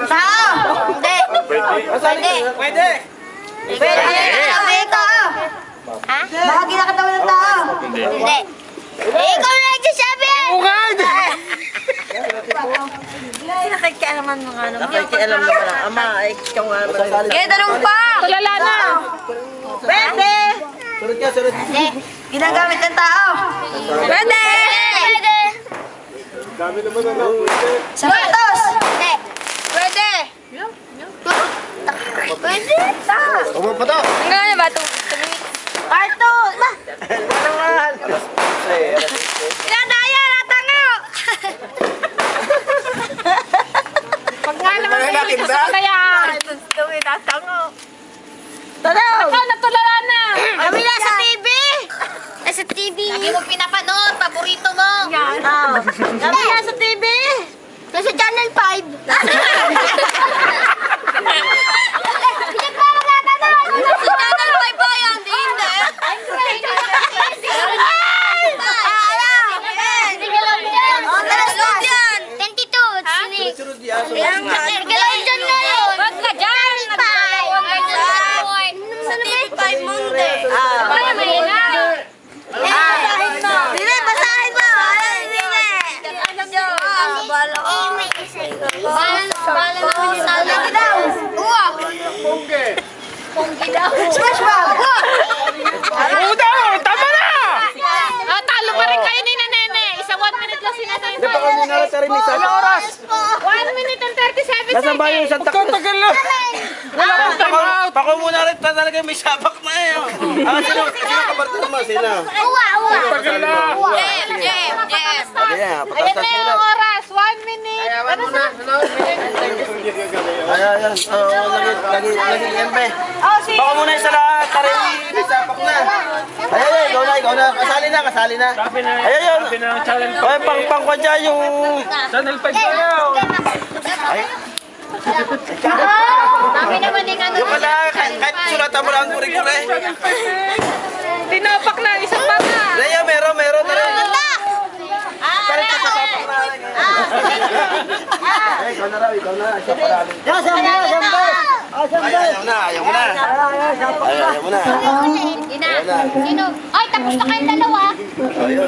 Tao! Hindi! Pwede! Pwede! Sabi ito! Ha? Baka kinakatawan ng tao! Hindi! Ikaw na nagsasabi! Oo nga! Nakikialaman mo nga naman. Nakikialam naman ang ama, ikaw nga naman. Eh, tanong pa! Tulala na. Pwede! Sunod ka, sunod. Ginagamit ng tao! Pwede! Pwede! Dami naman na lang. Sapatos! Hindi! Pwede! Pwede! Umo pa to! Ang gano'n ba ito? Cartoon! Ba? Naman. Pinadaya! Natango! Pag nga naman Mga kayo, nakinda? isa na yan. Natango! Tanong! Ikaw, natulala na. Kami nasa TV! Nasa TV! Lagi mo pinapanood, paborito mo! Yan! Kami nasa TV! Nasa Channel 5! Nasa Channel 5 ba yan? Hindi! Nagaload yan! 22! Snake! Sunod yan. Nagaload yan ngayon! Ba't ka dyan? Sa TV5 Monday! Kaya may na. Dili, basahin mo! Bala ko! Bala naman yung tala. Ponggi daw! Uwa! Ponggi daw! SpongeBob! Oo daw! Tama na! Talo pa rin kayo ni Nene. Isa 1 minute lang si Nanay. Hindi pa kami nga sa rin isa. Anong oras? 1 minute and 37 Nasaan ba yung seconds. isang takbo? Tagal na! Wala kang time out! Pako muna rin talaga may sabak na eh. Sino kabarto naman? Sino? Uwa! Uwa! Tagal na! Jem! Sabi niya, Ayan patastas na muna. yung oras. 1 minute. Ayan. Lagi yan be. Oh, si... Pako muna isa lahat. Tarin, may sabak na. Ay, ikaw na. Kasali na. Ayan yun. Sabi na challenge. Ay, pang dyan yung... Channel 5 tayo! Ay, Dami naman din ano. yung pala, kahit sulatan mo lang ang kuri-kuri. Tinapak na. Isang baka. Raya, meron. Parang Ah! kasapak na. Ay, ikaw na. Siya parami. Ayaw mo na. Ayaw mo na. Sino? Ay, tapos na kayong dalawa. Ayaw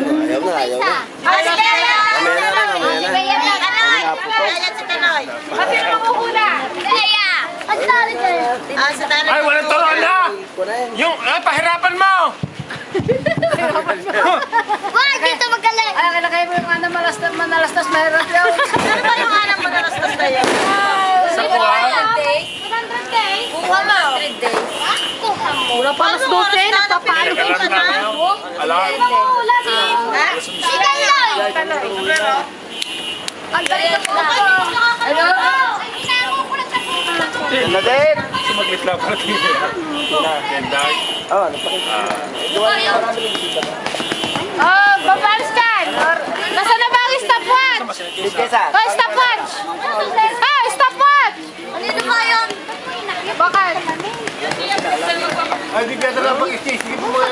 na. Si Bella! Mamaya na. Si Bella na. Ayan si Tanoy. Kasi naman kuhula. Bella! Ang tari kayo. Sa tari. Ay, walang turuan na! Yung, pahirapan mo! Wag, dito magaling. Ay, kalakay mo yung manalastas mahirap yun. Ano ba yung anak mo na rastas na yan? Sa kuha? 100 days? Kuha mo. 100 days? Kuha mo. Wala pa mas 12. Nagpapalo Teka ko lang na. tayo. Alam. Wala si... Si Kaloy! Ang galing mo. Ano? Nadit! Sumaglit lang para tingin. Kenday. Oh, napakita. Oh, Babanstan! Nasaan na ba ang stopwatch? Kesa. Oh, stopwatch! Oh, stopwatch! Ano ba yun? Bakit? Ay, di ka na lang pag-isisi mo.